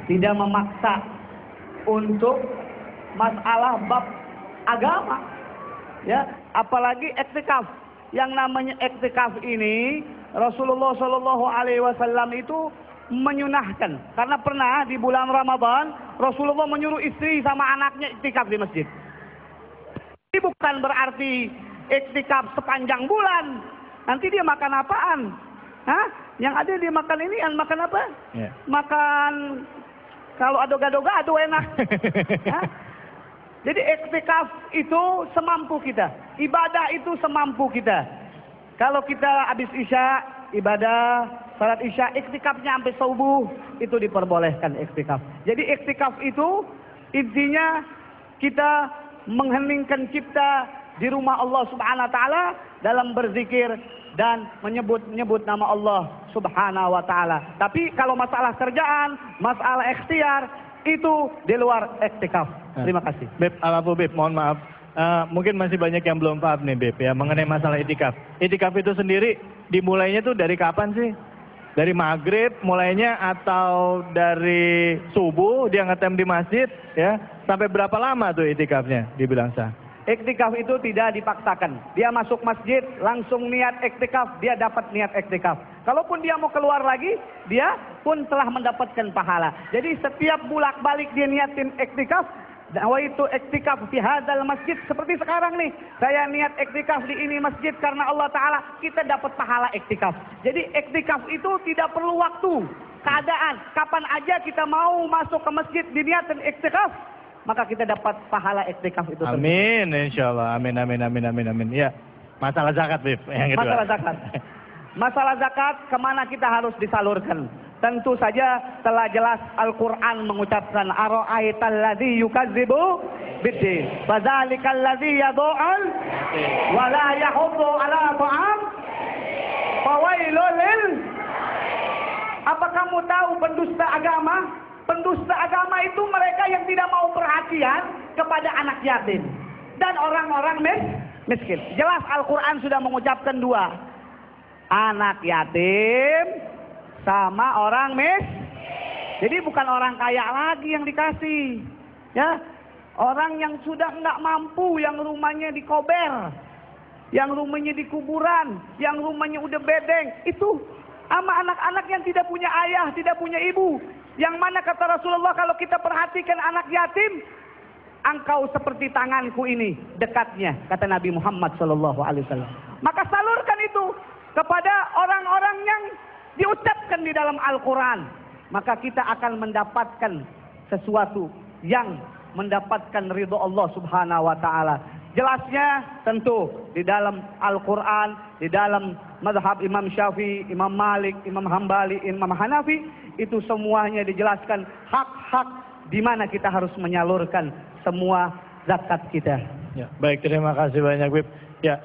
tidak memaksa untuk masalah bab agama, ya, apalagi iktikaf. Yang namanya iktikaf ini Rasulullah Shallallahu Alaihi Wasallam itu menyunahkan, karena pernah di bulan Ramadan Rasulullah menyuruh istri sama anaknya iktikaf di masjid. Ini bukan berarti iktikaf sepanjang bulan. Nanti dia makan apaan? Hah? Yang ada dia makan ini, yang makan apa? Yeah. Makan kalau ado gado-gado enak. Hah? Jadi iktikaf itu semampu kita, ibadah itu semampu kita. Kalau kita habis isya ibadah, salat isya, iktikafnya sampai subuh, itu diperbolehkan iktikaf. Jadi iktikaf itu intinya kita mengheningkan cipta di rumah Allah Subhanahu wa taala dalam berzikir dan menyebut nama Allah Subhanahu wa taala. Tapi kalau masalah kerjaan, masalah ikhtiar itu di luar iktikaf. Terima kasih. Beb, Beb, mohon maaf. Mungkin masih banyak yang belum paham nih Beb ya mengenai masalah itikaf. Itikaf itu sendiri dimulainya tuh dari kapan sih? Dari maghrib mulainya atau dari subuh dia ngetem di masjid ya? Sampai berapa lama tuh itikafnya dibilang sah? Iktikaf itu tidak dipaksakan. Dia masuk masjid langsung niat iktikaf, dia dapat niat iktikaf. Kalaupun dia mau keluar lagi, dia pun telah mendapatkan pahala. Jadi setiap bolak-balik dia niatin iktikaf, nawaitu iktikaf fi hadzal masjid, seperti sekarang nih. Saya niat iktikaf di ini masjid karena Allah taala, kita dapat pahala iktikaf. Jadi iktikaf itu tidak perlu waktu, keadaan. Kapan aja kita mau masuk ke masjid diniatin iktikaf, maka kita dapat pahala iktikaf itu. Amin, insyaallah. Amin, amin, amin, amin, amin. Ya, masalah zakat, Bib. Yang kedua. Masalah zakat. Masalah zakat kemana kita harus disalurkan? Tentu saja telah jelas Al-Quran mengucapkan ara'aital ladzi yukadzibu biddin fadzalikal ladzi yad'ul wa la yahuddu ala ta'am fawailul lil. Apa kamu tahu pendusta agama? Pendusta agama itu mereka yang tidak mau perhatian kepada anak yatim dan orang-orang miskin. Jelas Al-Quran sudah mengucapkan dua, anak yatim sama orang Jadi bukan orang kaya lagi yang dikasih, ya, orang yang sudah nggak mampu, yang rumahnya di kober, yang rumahnya di kuburan, yang rumahnya udah bedeng, itu sama anak-anak yang tidak punya ayah, tidak punya ibu. Yang mana kata Rasulullah, kalau kita perhatikan anak yatim, engkau seperti tanganku ini dekatnya, kata Nabi Muhammad SAW. Maka salurkan itu kepada orang-orang yang diucapkan di dalam Al-Quran, maka kita akan mendapatkan sesuatu yang mendapatkan ridho Allah Subhanahu wa taala. Jelasnya tentu di dalam Al-Quran, di dalam mazhab Imam Syafi'i, Imam Malik, Imam Hambali, Imam Hanafi, itu semuanya dijelaskan hak-hak di mana kita harus menyalurkan semua zakat kita. Ya, baik, terima kasih banyak, Bib. Ya.